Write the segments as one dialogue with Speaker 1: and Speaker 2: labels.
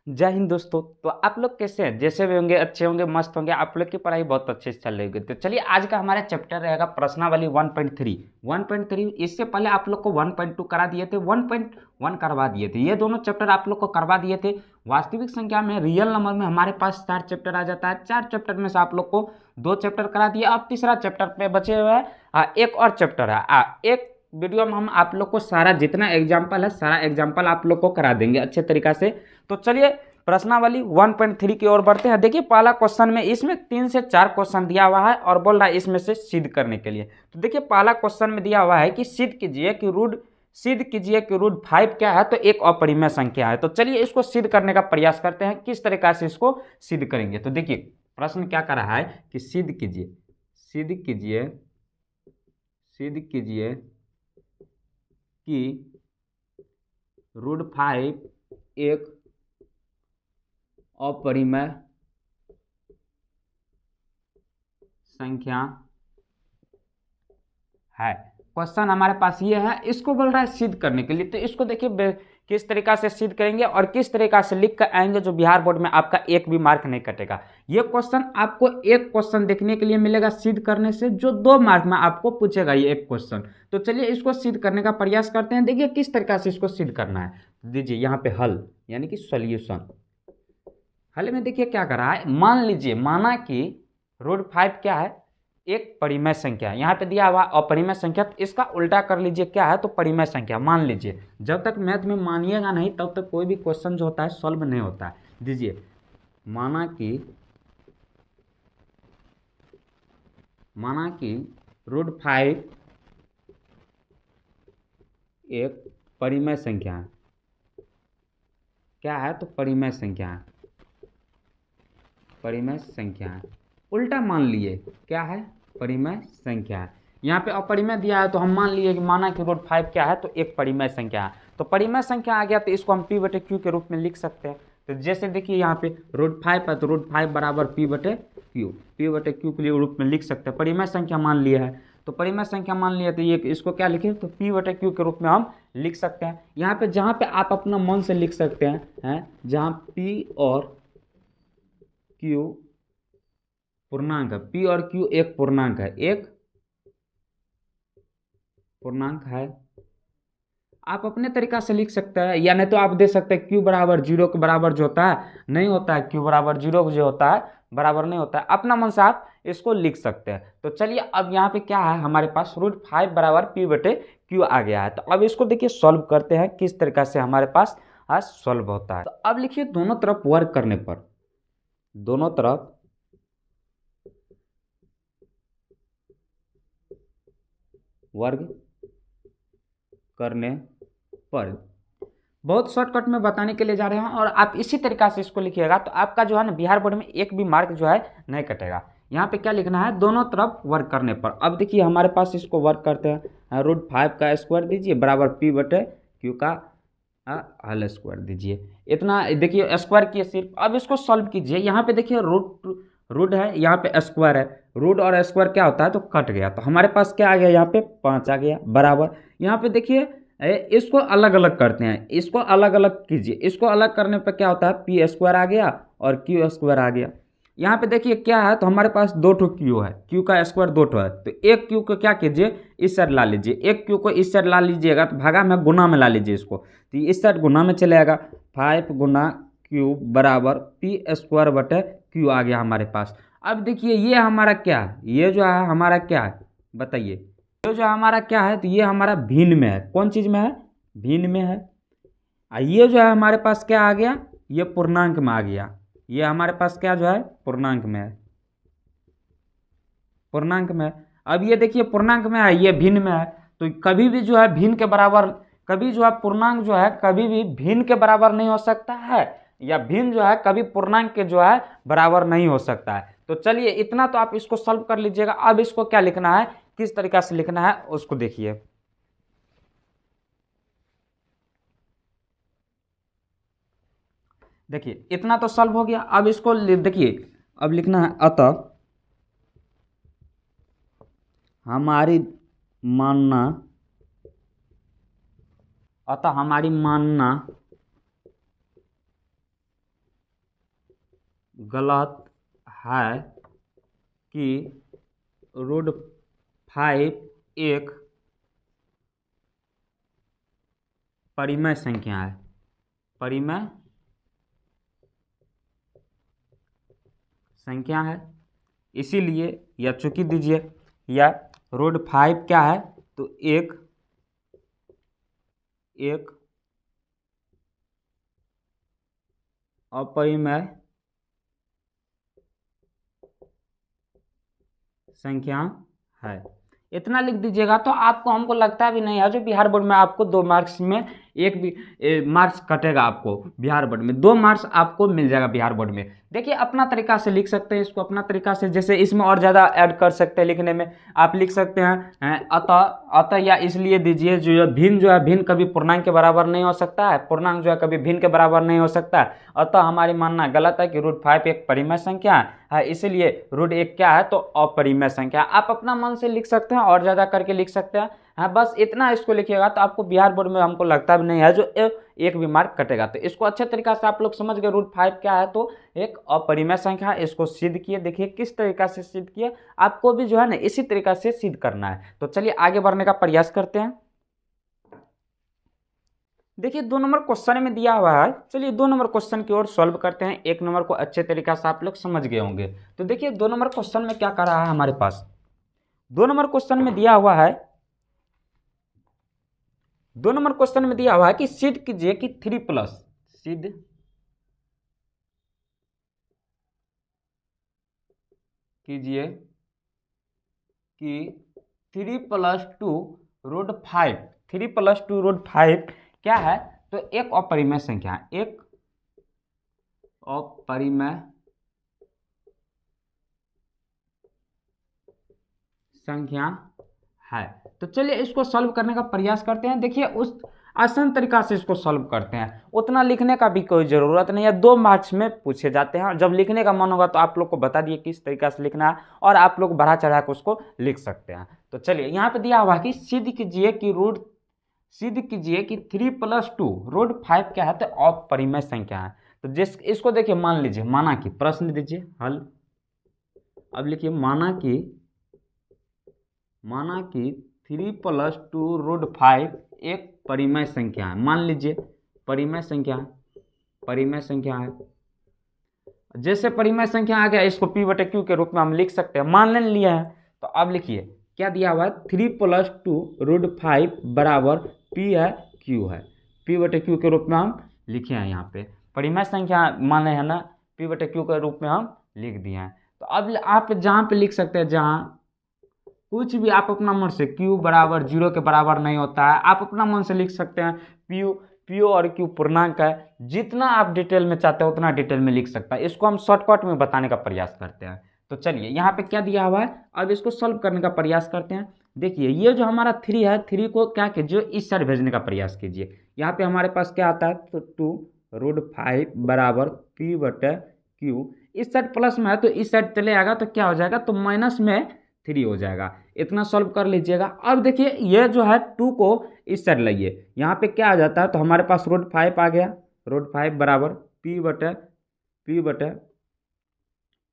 Speaker 1: जय हिंद दोस्तों। तो आप लोग कैसे हैं? जैसे भी होंगे अच्छे होंगे, मस्त होंगे। आप लोग की पढ़ाई बहुत अच्छे से चल रही होगी। तो चलिए आज का हमारा चैप्टर रहेगा प्रश्नावली 1.3। 1.3 इससे पहले आप लोग को 1.2 करा दिए थे, 1.1 करवा दिए थे। ये दोनों चैप्टर आप लोग को करवा दिए थे। वास्तविक संख्या में रियल नंबर में हमारे पास 4 चैप्टर आ जाता है। 4 चैप्टर में से आप लोग को 2 चैप्टर करा दिया। अब तीसरा चैप्टर पे बचे हुए हैं एक और चैप्टर है। एक वीडियो में हम आप लोग को सारा जितना एग्जाम्पल है सारा एग्जाम्पल आप लोग को करा देंगे अच्छे तरीका से। तो चलिए प्रश्नावली 1.3 की ओर बढ़ते हैं। देखिए पहला क्वेश्चन में इसमें 3 से 4 क्वेश्चन दिया हुआ है और बोल रहा है इसमें से सिद्ध करने के लिए। तो देखिए पहला क्वेश्चन में दिया हुआ है कि सिद्ध कीजिए कि रूट 5 क्या है, तो एक अपरिमेय संख्या है। तो चलिए इसको सिद्ध करने का प्रयास करते हैं, किस तरीका से इसको सिद्ध करेंगे। तो देखिए प्रश्न क्या कर रहा है कि सिद्ध कीजिए कि रूट 5 एक अपरिमेय संख्या है। क्वेश्चन हमारे पास ये है, इसको बोल रहा है सिद्ध करने के लिए। तो इसको देखिए किस तरीका से सिद्ध करेंगे और किस तरीका से लिख कर आएंगे जो बिहार बोर्ड में आपका एक भी मार्क नहीं कटेगा। ये क्वेश्चन आपको एक क्वेश्चन देखने के लिए मिलेगा सिद्ध करने से, जो 2 मार्क में आपको पूछेगा ये एक क्वेश्चन। तो चलिए इसको सिद्ध करने का प्रयास करते हैं। देखिए किस तरीका से इसको सिद्ध करना है। दीजिए यहाँ पे हल यानी कि सॉल्यूशन। हल में देखिए क्या कर रहा है, मान लीजिए माना कि रूट 5 क्या है, एक परिमेय संख्या है। यहाँ पे दिया हुआ अपरिमेय संख्या, तो इसका उल्टा कर लीजिए क्या है, तो परिमेय संख्या मान लीजिए। जब तक मैथ में मानिएगा नहीं तब तक कोई भी क्वेश्चन जो होता है सॉल्व नहीं होता है। दीजिए माना कि रूट 5 एक परिमेय संख्या है। क्या है, तो परिमेय संख्या है। उल्टा मान लिए क्या है, परिमेय संख्या है। यहाँ पे अपरिमेय दिया है तो हम मान लिए कि माना कि रूट 5 क्या है, तो एक परिमेय संख्या है। तो परिमेय संख्या आ गया तो इसको हम p बटे क्यू के रूप में लिख सकते हैं। तो जैसे देखिए यहाँ पे रूट 5 है तो रूट 5 बराबर p बटे क्यू के लिए रूप में लिख सकते हैं। परिमेय संख्या मान लिया है तो परिमेय संख्या मान लिया तो ये इसको क्या लिखें, तो p बटे क्यू के रूप में हम लिख सकते हैं। यहाँ पे जहाँ पे आप अपना मन से लिख सकते हैं जहाँ p और q पूर्णांक है, p और q एक पूर्णांक है, आप अपने तरीका से लिख सकते हैं। या नहीं तो आप दे सकते हैं q बराबर 0 के बराबर जो होता है नहीं होता है, q बराबर 0 जो होता है बराबर नहीं होता है। अपना मन से आप इसको लिख सकते हैं। तो चलिए अब यहाँ पे क्या है, हमारे पास रूट 5 बराबर p बटे q आ गया है। तो अब इसको देखिए सॉल्व करते हैं किस तरीका से हमारे पास आज सॉल्व होता है। तो अब लिखिए दोनों तरफ वर्क करने पर, दोनों तरफ वर्ग करने पर, बहुत शॉर्टकट में बताने के लिए जा रहे हैं और आप इसी तरीका से इसको लिखिएगा तो आपका जो है ना बिहार बोर्ड में एक भी मार्क जो है नहीं कटेगा। यहाँ पे क्या लिखना है, दोनों तरफ वर्क करने पर। अब देखिए हमारे पास इसको वर्क करते हैं, रूट 5 का स्क्वायर दीजिए बराबर p बटे क्यू का होल स्क्वायर दीजिए। इतना देखिए स्क्वायर किए सिर्फ। अब इसको सॉल्व कीजिए। यहाँ पे देखिए रूट है, यहाँ पे स्क्वायर है। रूट और स्क्वायर क्या होता है, तो कट गया। तो हमारे पास क्या आ गया, यहाँ पे 5 आ गया बराबर। यहाँ पे देखिए इसको अलग अलग करते हैं, इसको अलग अलग कीजिए। इसको अलग करने पर क्या होता है, पी स्क्वायर आ गया और क्यू स्क्वायर आ गया। यहाँ पे देखिए क्या है, तो हमारे पास 2 ठो क्यू है, क्यू का स्क्वायर 2 ठो है। तो एक क्यू को क्या कीजिए, इस साइड ला लीजिए। एक क्यू को इस साइड ला लीजिएगा तो भागा में गुना में ला लीजिए इसको, तो इस साइड गुना में चले आएगा। 5 गुना क्यू बराबर पी स्क्वायर बटे क्यू आ गया हमारे पास। अब देखिए ये हमारा क्या है, ये जो है हमारा क्या है बताइए, ये जो हमारा क्या है, तो ये हमारा भिन्न में है। कौन चीज में है, भिन्न में है। ये जो है हमारे पास क्या आ गया, ये पूर्णांक में आ गया। ये हमारे पास क्या जो है पूर्णांक में है, पूर्णांक में है। अब ये देखिए पूर्णांक में है, ये भिन्न में है। तो कभी भी जो है भिन्न के बराबर, कभी जो है पूर्णांक जो है कभी भी भिन्न के बराबर नहीं हो सकता है, या भिन्न जो है कभी पूर्णांक के जो है बराबर नहीं हो सकता है। तो चलिए इतना तो आप इसको सॉल्व कर लीजिएगा। अब इसको क्या लिखना है, किस तरीका से लिखना है उसको देखिए। देखिए इतना तो सॉल्व हो गया। अब इसको देखिए अब लिखना है हमारी मानना अतः हमारी मानना गलत है कि रूट 5 एक परिमेय संख्या है। परिमेय संख्या है, इसीलिए या चूंकि दीजिए या रूट 5 क्या है तो एक अपरिमेय संख्या है। इतना लिख दीजिएगा तो आपको, हमको लगता भी नहीं है जो बिहार बोर्ड में आपको 2 मार्क्स में एक भी मार्क्स कटेगा। आपको बिहार बोर्ड में 2 मार्क्स आपको मिल जाएगा बिहार बोर्ड में। देखिए अपना तरीका से लिख सकते हैं इसको, अपना तरीका से, जैसे इसमें और ज़्यादा ऐड कर सकते हैं लिखने में। आप लिख सकते हैं अतः या इसलिए दीजिए जो भिन्न जो है, भिन्न कभी पूर्णांक के बराबर नहीं हो सकता है, पूर्णांक जो है कभी भिन्न के बराबर नहीं हो सकता है। अतः हमारी मानना गलत है कि रूट 5 एक परिमेय संख्या है, इसलिए रूट 1 क्या है तो अपरिमेय संख्या। आप अपना मन से लिख सकते हैं और ज़्यादा करके लिख सकते हैं। हाँ बस इतना इसको लिखिएगा तो आपको बिहार बोर्ड में हमको लगता भी नहीं है जो एक भी मार्क कटेगा। तो इसको अच्छे तरीका से आप लोग समझ गए, रूट 5 क्या है तो एक अपरिमेय संख्या है। इसको सिद्ध किए, देखिए किस तरीका से सिद्ध किए, आपको भी जो है ना इसी तरीका से सिद्ध करना है। तो चलिए आगे बढ़ने का प्रयास करते हैं। देखिए 2 नंबर क्वेश्चन में दिया हुआ है, चलिए 2 नंबर क्वेश्चन की ओर सॉल्व करते हैं। 1 नंबर को अच्छे तरीका से आप लोग समझ गए होंगे। तो देखिए 2 नंबर क्वेश्चन में क्या कर रहा है हमारे पास। 2 नंबर क्वेश्चन में दिया हुआ है, 2 नंबर क्वेश्चन में दिया हुआ है कि सिद्ध कीजिए कि 3+ सिद्ध कीजिए कि 3+2 रूट 5, 3+2 रूट 5 क्या है तो एक अपरिमेय संख्या है, एक अपरिमेय संख्या है। तो चलिए इसको सॉल्व करने का प्रयास करते हैं। देखिए उस आसान तरीका से इसको सॉल्व करते हैं, उतना लिखने का भी कोई ज़रूरत नहीं है। 2 मार्क्स में पूछे जाते हैं, जब लिखने का मन होगा तो आप लोग को बता दिए किस तरीका से लिखना है और आप लोग बढ़ा चढ़ा कर उसको लिख सकते हैं। तो चलिए यहाँ पे दिया हुआ है कि सिद्ध कीजिए कि 3+2 रूट 5 क्या है तो अपरिमेय संख्या है। तो जिस इसको देखिए, मान लीजिए, माना कि, प्रश्न दीजिए हल। अब लिखिए माना कि 3+2 रूट 5 एक परिमेय संख्या है। मान लीजिए परिमेय संख्या है। जैसे परिमेय संख्या आ गया, इसको P/Q के रूप में हम लिख सकते हैं, मान लिया है। तो अब लिखिए क्या दिया हुआ है, 3+2 रूट 5 बराबर P है Q है, P/Q के रूप में हम लिखे हैं। यहाँ पे परिमेय संख्या माने है ना, P/Q के रूप में हम लिख दिए हैं। तो अब आप जहाँ पे लिख सकते हैं, जहाँ कुछ भी आप अपना मन से, Q बराबर 0 के बराबर नहीं होता है, आप अपना मन से लिख सकते हैं। P और Q पूर्णांक है, जितना आप डिटेल में चाहते हैं उतना डिटेल में लिख सकता है। इसको हम शॉर्टकट में बताने का प्रयास करते हैं। तो चलिए यहाँ पे क्या दिया हुआ है, अब इसको सॉल्व करने का प्रयास करते हैं। देखिए ये जो हमारा 3 है, 3 को क्या कीजिए, इस साइड भेजने का प्रयास कीजिए। यहाँ पे हमारे पास क्या आता है तो 2 रूट 5 बराबर P/Q। इस साइड प्लस में है तो इस साइड चले आएगा तो क्या हो जाएगा तो माइनस में 3 हो जाएगा। इतना सॉल्व कर लीजिएगा। अब देखिए ये जो है 2 को इस साइड लाइए, यहाँ पे क्या आ जाता है तो हमारे पास रूट 5 आ गया, रूट 5 बराबर P/Q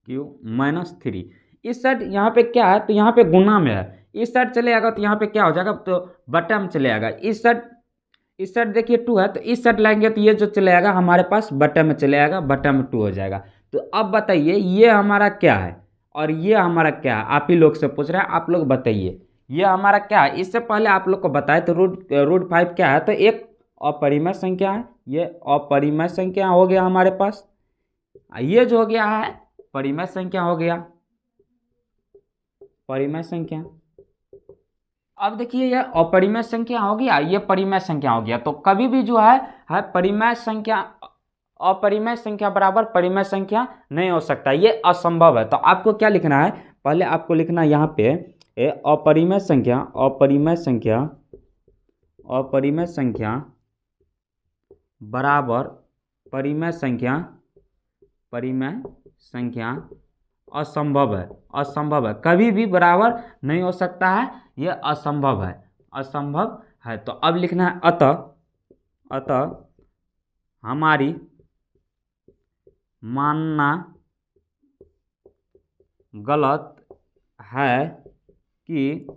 Speaker 1: -3। इस साइड यहाँ पे क्या है तो यहाँ पे गुना में है, इस साइड चले आएगा तो यहाँ पे क्या हो जाएगा तो बटा में चले आएगा। इस साइड देखिए 2 है तो इस साइड लाएंगे तो ये जो चले आएगा हमारे पास बटा में चले आएगा, बटा में 2 हो जाएगा। तो अब बताइए ये हमारा क्या है और ये हमारा क्या है, आप ही लोग से पूछ रहे हैं, आप लोग बताइए ये हमारा क्या है। इससे पहले आप लोग को बताए तो रूट 5 क्या है तो एक अपरिमेय संख्या है, ये अपरिमेय संख्या हो गया हमारे पास। ये जो हो गया है परिमेय संख्या हो गया, परिमेय संख्या। अब देखिए ये अपरिमेय संख्या हो गया, ये परिमेय संख्या हो गया। तो कभी भी जो है परिमेय संख्या अपरिमेय संख्या बराबर परिमेय संख्या नहीं हो सकता, ये असंभव है। तो आपको क्या लिखना है, पहले आपको लिखना है यहाँ पे अपरिमेय संख्या बराबर परिमेय संख्या असंभव है, कभी भी बराबर नहीं हो सकता है, ये असंभव है। तो अब लिखना है अतः हमारी मानना गलत है कि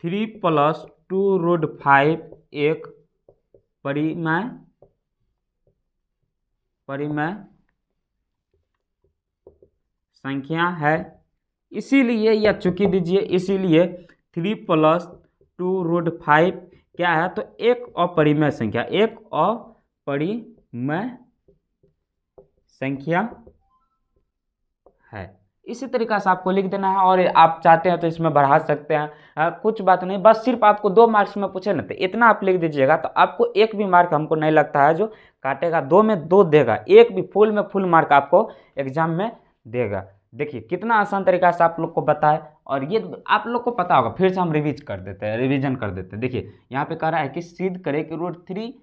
Speaker 1: 3+2√5 एक परिमेय संख्या है, इसीलिए या चूंकि दीजिए इसीलिए 3+2√5 क्या है, तो एक अपरिमेय संख्या है। इसी तरीक़ा से आपको लिख देना है, और आप चाहते हैं तो इसमें बढ़ा सकते हैं, कुछ बात नहीं, बस सिर्फ आपको 2 मार्क्स में पूछे ना तो इतना आप लिख दीजिएगा, तो आपको एक भी मार्क हमको नहीं लगता है जो काटेगा, 2 में 2 देगा, एक भी फुल में फुल मार्क आपको एग्जाम में देगा। देखिए कितना आसान तरीका से आप लोग को बताए, और ये आप लोग को पता होगा, फिर से हम रिवीजन कर देते हैं। देखिए यहाँ पे कह रहा है कि सिद्ध करें कि √3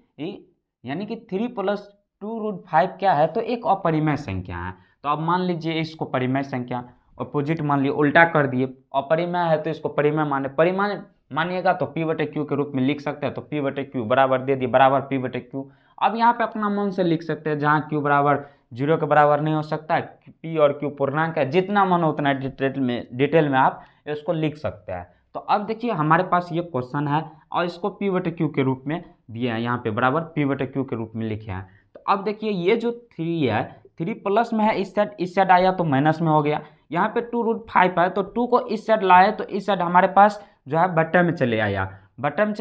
Speaker 1: यानी कि 3+2√5 क्या है, तो एक अपरिमेय संख्या है। तो अब मान लीजिए इसको परिमेय संख्या, अपोजिट मान लिए, उल्टा कर दिए, अपरिमेय है तो इसको परिमेय परिमाण मानिएगा तो P/Q के रूप में लिख सकते हैं, तो P/Q बराबर दे दिए, बराबर P/Q। अब यहाँ पे अपना मन से लिख सकते हैं, जहाँ Q बराबर 0 के बराबर नहीं हो सकता है, P और Q पूर्णांक है, जितना मन हो उतना डिटेल में आप इसको लिख सकते हैं। तो अब देखिए हमारे पास ये क्वेश्चन है, और इसको P/Q के रूप में दिए हैं, यहाँ पे बराबर P/Q के रूप में लिखे हैं। तो अब देखिए ये जो 3 है, 3 प्लस में है, इस साइड आया तो माइनस में हो गया, यहाँ पे 2√5 है, तो 2 को इस साइड लाए तो इस साइड हमारे पास जो है बट्टे में चले आया, भागा में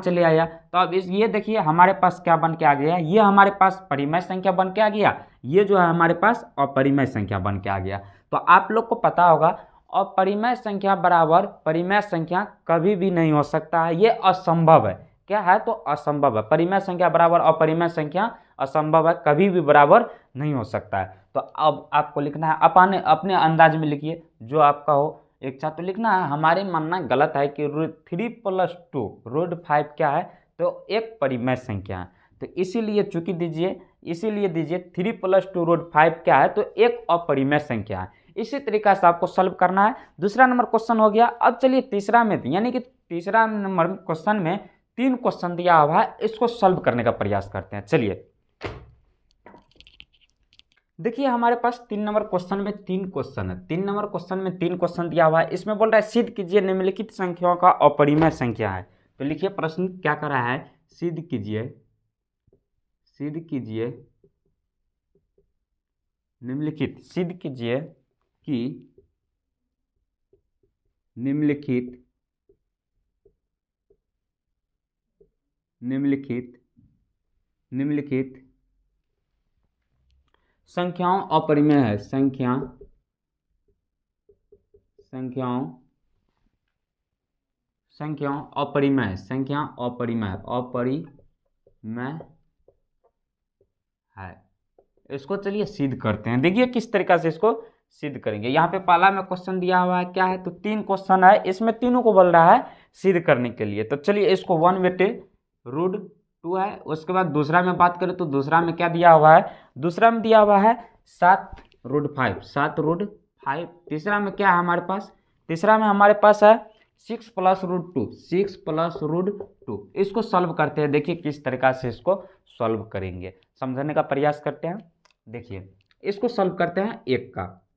Speaker 1: चले आया। तो अब ये देखिए हमारे पास क्या बन के आ गया, ये हमारे पास परिमेय संख्या बन के आ गया, ये जो है हमारे पास अपरिमेय संख्या बन के आ गया। तो आप लोग को पता होगा अपरिमेय संख्या बराबर परिमेय संख्या कभी भी नहीं हो सकता है, ये असंभव है। क्या है, तो असंभव है। परिमेय संख्या बराबर अपरिमेय संख्या असंभव है, कभी भी बराबर नहीं हो सकता है। तो अब आपको लिखना है, अपने अंदाज में लिखिए जो आपका हो, एक छात्र तो लिखना है हमारे मानना गलत है कि 3+2√5 क्या है, तो एक परिमेय संख्या है। तो इसीलिए चूंकि दीजिए 3+2√5 क्या है, तो एक अपरिमेय संख्या है। इसी तरीका से आपको सॉल्व करना है। दूसरा नंबर क्वेश्चन हो गया। अब चलिए तीसरा में, यानी कि तीसरा नंबर क्वेश्चन में 3 क्वेश्चन दिया हुआ है, इसको सॉल्व करने का प्रयास करते हैं। चलिए देखिए हमारे पास 3 नंबर क्वेश्चन में 3 क्वेश्चन है, 3 नंबर क्वेश्चन में 3 क्वेश्चन दिया हुआ है। इसमें बोल रहा है सिद्ध कीजिए निम्नलिखित संख्याओं का अपरिमेय संख्या है। तो लिखिए प्रश्न क्या कर रहा है, सिद्ध कीजिए कि निम्नलिखित संख्याओं अपरिमेय है, संख्याओं अपरिमेय है। इसको चलिए सिद्ध करते हैं। देखिए किस तरीका से इसको सिद्ध करेंगे। यहाँ पे पहला में क्वेश्चन दिया हुआ है क्या है, तो 3 क्वेश्चन है, इसमें तीनों को बोल रहा है सिद्ध करने के लिए। तो चलिए इसको 1/√2 है। उसके बाद दूसरा में बात करें तो दूसरा में क्या दिया हुआ है, दूसरा में दिया हुआ है 7√5। तीसरा में क्या है हमारे पास, तीसरा में हमारे पास है 6+√2। इसको सॉल्व करते हैं। देखिए किस तरीका से इसको सॉल्व करेंगे, समझने का प्रयास करते हैं। देखिए इसको सॉल्व करते हैं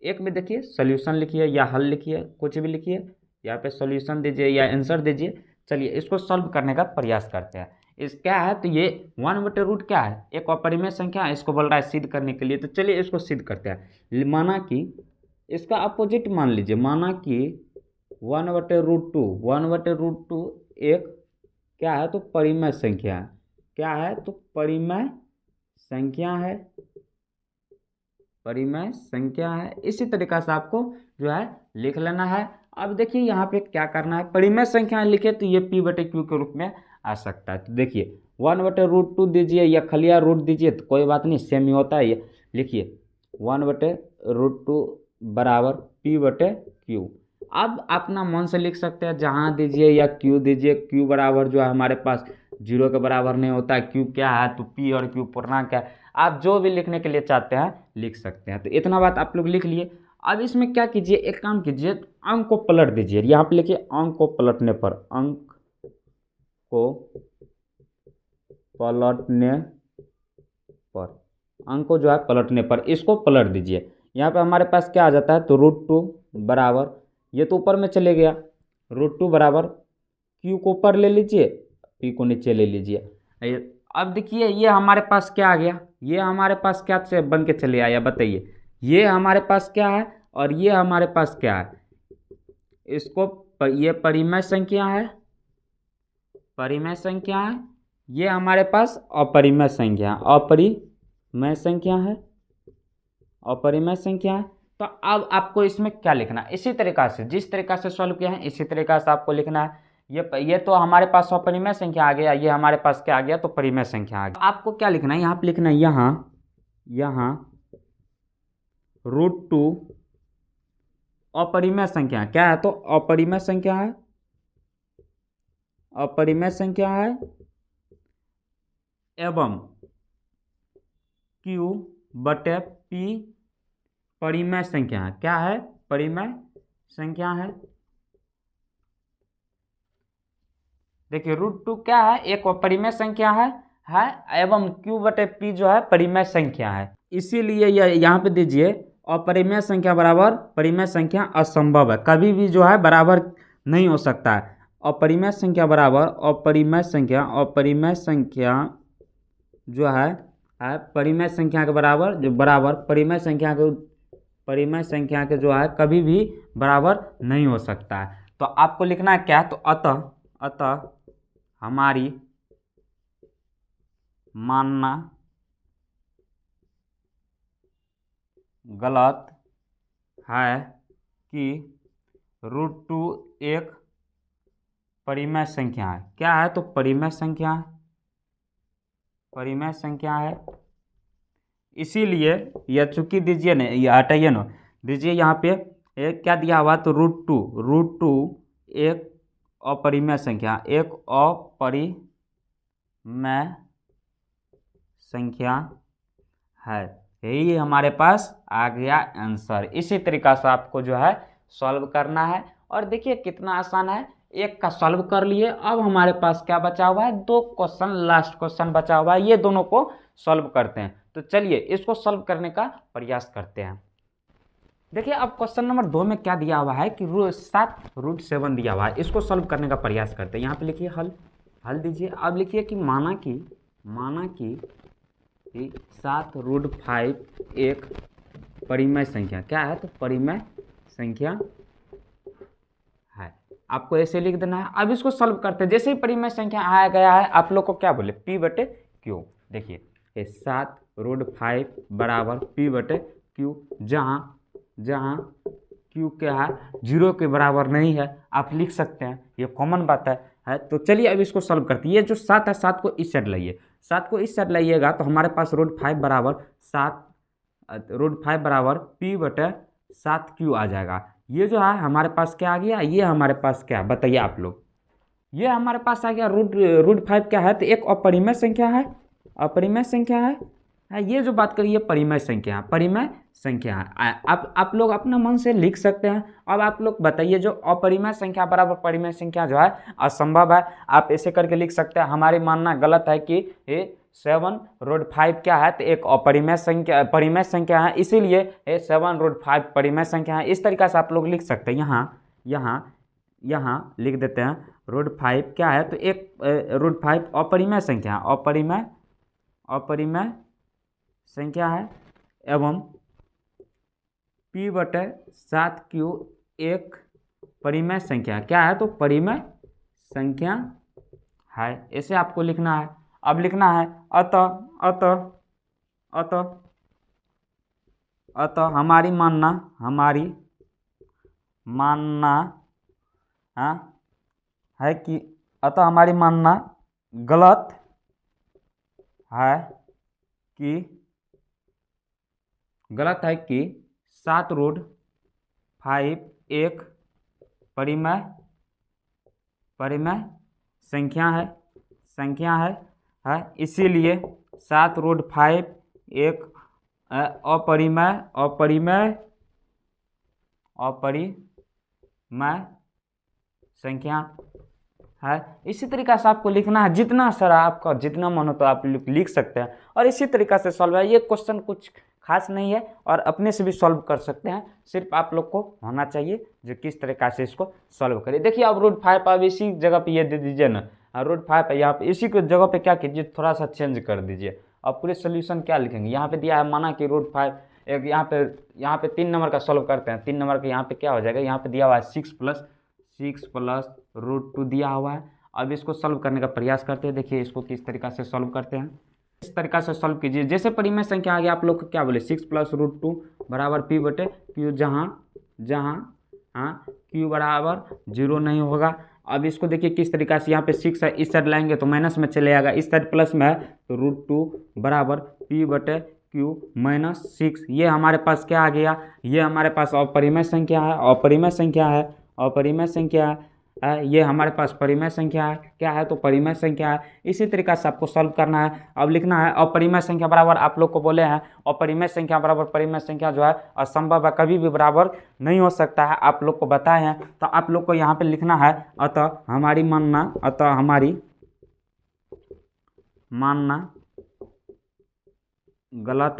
Speaker 1: एक में देखिए सॉल्यूशन लिखिए या हल लिखिए, कुछ भी लिखिए, यहाँ पे सॉल्यूशन दीजिए या आंसर दीजिए। चलिए इसको सॉल्व करने का प्रयास करते हैं। इस क्या है, तो ये 1/√, क्या है, एक अपरिमेय संख्या है, इसको बोल रहा है सिद्ध करने के लिए। तो चलिए इसको सिद्ध करते हैं। माना कि इसका अपोजिट मान लीजिए, माना कि 1/√2 एक क्या है, तो परिमेय संख्या है। क्या है, तो परिमेय संख्या है। इसी तरीका से आपको जो है लिख लेना है। अब देखिए यहाँ पे क्या करना है, परिमेय संख्या लिखे तो ये P/Q के रूप में आ सकता है। तो देखिए 1/√2 दीजिए या खलिया रूट दीजिए तो कोई बात नहीं, सेम ही होता है। ये लिखिए 1/√2 बराबर P/Q। अब अपना मन से लिख सकते हैं, जहाँ दीजिए या Q दीजिए। Q बराबर जो है हमारे पास 0 के बराबर नहीं होता है। Q क्या है, तो P और Q पूर्णांक है। आप जो भी लिखने के लिए चाहते हैं लिख सकते हैं। तो इतना बात आप लोग लिख लिए। अब इसमें क्या कीजिए, एक काम कीजिए, अंक को पलट दीजिए। यहाँ पे लिखिए अंक को पलटने पर, अंक को जो है पलटने पर इसको पलट दीजिए। यहाँ पे हमारे पास क्या आ जाता है, तो √2 बराबर, ये तो ऊपर में चले गया, √2 बराबर Q को ऊपर ले लीजिए, P को नीचे ले लीजिए। अब देखिए ये हमारे पास क्या आ गया, ये हमारे पास क्या से बन के चले आया बताइए, ये हमारे पास क्या है और ये हमारे पास क्या है, ये परिमेय संख्या है, परिमेय संख्या है, ये हमारे पास अपरिमेय संख्या, अपरिमेय संख्या है, अपरिमेय संख्या है। तो अब आपको इसमें क्या लिखना है, इसी तरीका से जिस तरीका से सॉल्व किया है इसी तरीका से आपको लिखना है। ये तो हमारे पास अपरिमेय संख्या आ गया, ये हमारे पास क्या आ गया, तो परिमेय संख्या आ गया। आपको क्या लिखना है, यहाँ पे लिखना है यहाँ √2 अपरिमेय संख्या क्या है, तो अपरिमेय संख्या है, अपरिमेय संख्या है, एवं Q बटे P परिमेय संख्या है, क्या है, परिमेय संख्या है। देखिए √2 क्या है, एक परिमेय संख्या है एवं Q बटे P जो है परिमेय संख्या है, इसीलिए यहाँ पे दीजिए अपरिमेय संख्या बराबर परिमेय संख्या असंभव है, कभी भी जो है बराबर नहीं हो सकता है। अपरिमेय संख्या बराबर अपरिमेय संख्या, अपरिमेय संख्या जो है परिमेय संख्या के बराबर, जो बराबर परिमेय संख्या के जो है कभी भी बराबर नहीं हो सकता है। तो आपको लिखना है क्या, तो अतः हमारी मानना गलत है कि √2 एक परिमेय संख्या है, क्या है, तो परिमेय संख्या है, परिमेय संख्या है। इसीलिए यह चूंकि दीजिए ना, ये हटाइए ना, दीजिए यहाँ पे एक क्या दिया हुआ, तो √2 एक अपरिमेय संख्या, एक अपरिमेय संख्या है, यही हमारे पास आ गया आंसर। इसी तरीका से आपको जो है सॉल्व करना है। और देखिए कितना आसान है, एक का सॉल्व कर लिए, अब हमारे पास क्या बचा हुआ है, 2 क्वेश्चन, लास्ट क्वेश्चन बचा हुआ है, ये दोनों को सॉल्व करते हैं। तो चलिए इसको सॉल्व करने का प्रयास करते हैं। देखिए अब क्वेश्चन नंबर 2 में क्या दिया हुआ है कि 7√7 दिया हुआ है, इसको सॉल्व करने का प्रयास करते हैं। यहाँ पे लिखिए हल दीजिए। अब लिखिए कि माना कि 7√5 एक परिमेय संख्या, क्या है, तो परिमेय संख्या है, आपको ऐसे लिख देना है। अब इसको सॉल्व करते हैं, जैसे ही परिमेय संख्या आया गया है आप लोग को क्या बोले, P बटे Q। देखिए 7√5 बराबर P बटे Q, जहाँ Q क्या है, 0 के बराबर नहीं है, आप लिख सकते हैं, ये कॉमन बात है। तो चलिए अब इसको सॉल्व करते हैं। ये जो 7 है, 7 को इस साइड लाइए, 7 को इस साइड लाइएगा तो हमारे पास √5 बराबर P बटे 7Q आ जाएगा। ये जो है हमारे पास क्या आ गया, ये हमारे पास क्या है बताइए आप लोग, ये हमारे पास आ गया √5 क्या है, तो एक अपरिमेय संख्या है, अपरिमेय संख्या है। ये जो बात करिए परिमेय संख्या, परिमेय संख्या है। आप लोग अपना मन से लिख सकते हैं। अब आप लोग बताइए, जो अपरिमेय संख्या बराबर परिमेय संख्या जो है असंभव है, आप ऐसे करके लिख सकते हैं। हमारी मानना गलत है कि 7√5 क्या है, तो एक अपरिमेय संख्या, परिमेय संख्या है, इसीलिए 7√5 परिमेय संख्या है। इस तरीका से आप लोग लिख सकते हैं। यहाँ लिख देते हैं √5 क्या है, तो एक √5 अपरिमेय संख्या, अपरिमेय संख्या है, एवं P बटे 7Q एक परिमेय संख्या, क्या है, तो परिमेय संख्या है, ऐसे आपको लिखना है। अब लिखना है अतः हमारी मानना है कि, अतः हमारी मानना गलत है कि 7√5 एक परिमेय संख्या है, इसीलिए 7√5 एक अपरिमेय संख्या है। इसी तरीका से आपको लिखना है, जितना सारा आपका जितना मन हो तो आप लिख सकते हैं। और इसी तरीका से सॉल्व है। ये क्वेश्चन कुछ खास नहीं है और अपने से भी सॉल्व कर सकते हैं, सिर्फ आप लोग को होना चाहिए जो किस तरीक़ा से इसको सॉल्व करें। देखिए अब रूट 5 अब इसी जगह पे ये दे दीजिए ना, रूट 5 यहाँ पे इसी के जगह पे क्या कीजिए, थोड़ा सा चेंज कर दीजिए। अब पूरे सोल्यूशन क्या लिखेंगे, यहाँ पे दिया है माना कि रूट 5 एक यहाँ पे 3 नंबर का सॉल्व करते हैं, 3 नंबर का यहाँ पे क्या हो जाएगा, यहाँ पे दिया हुआ है 6 प्लस रूट 2 दिया हुआ है। अब इसको सॉल्व करने का प्रयास करते हैं। देखिए इसको किस तरीक़ा से सॉल्व करते हैं, इस तरीक़ा से सॉल्व कीजिए। जैसे परिमेय संख्या आ गया, आप लोग को क्या बोले 6 प्लस रूट 2 बराबर पी बटे क्यू, जहाँ क्यू बराबर 0 नहीं होगा। अब इसको देखिए किस तरीक़ा से, यहाँ पे 6 है, इस साइड लाएंगे तो माइनस में चले आएगा, इस साइड प्लस में है तो रूट 2 बराबर पी बटे क्यू माइनस 6। ये हमारे पास क्या आ गया, ये हमारे पास अपरिमेय संख्या है, अपरिमेय संख्या है, अपरिमेय संख्या है, ये हमारे पास परिमेय संख्या है, क्या है तो परिमेय संख्या है। इसी तरीक़ा से आपको सॉल्व करना है। अब लिखना है अपरिमेय संख्या बराबर, आप लोग को बोले हैं अपरिमेय संख्या बराबर परिमेय संख्या जो है असंभव है, कभी भी बराबर नहीं हो सकता है, आप लोग को बताए हैं। तो आप लोग को यहाँ पे लिखना है अतः हमारी मानना गलत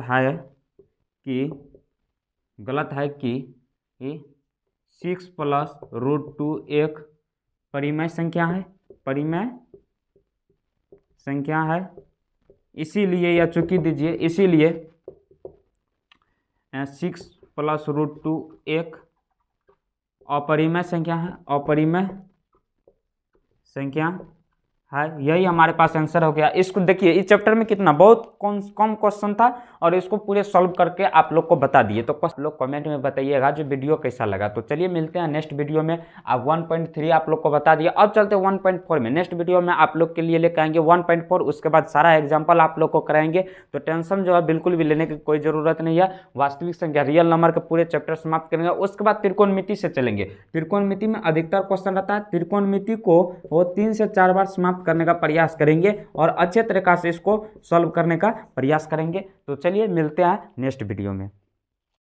Speaker 1: है कि 6 प्लस रूट 2 एक परिमेय संख्या है, इसीलिए या चूंकि दीजिए, इसीलिए 6 प्लस रूट 2 एक अपरिमेय संख्या है, यही हमारे पास आंसर हो गया। इसको देखिए इस चैप्टर में कितना बहुत कम क्वेश्चन था और इसको पूरे सॉल्व करके आप लोग को बता दिए। तो आप लोग कमेंट में बताइएगा जो वीडियो कैसा लगा। तो चलिए मिलते हैं नेक्स्ट वीडियो में। आप 1.3 आप लोग को बता दिया, अब चलते हैं 1.4 में। नेक्स्ट वीडियो में आप लोग के लिए लेकर आएंगे 1.4, उसके बाद सारा एग्जाम्पल आप लोग को कराएंगे। तो टेंशन जो है बिल्कुल भी लेने की कोई ज़रूरत नहीं है। वास्तविक संख्या रियल नंबर के पूरे चैप्टर समाप्त करेंगे, उसके बाद त्रिकोणमिति से चलेंगे। त्रिकोणमिति में अधिकतर क्वेश्चन रहता है, त्रिकोणमिति को वो 3 से 4 बार समाप्त करने का प्रयास करेंगे और अच्छे तरीक़ा से इसको सॉल्व करने का प्रयास करेंगे। तो चलिए मिलते हैं नेक्स्ट वीडियो में।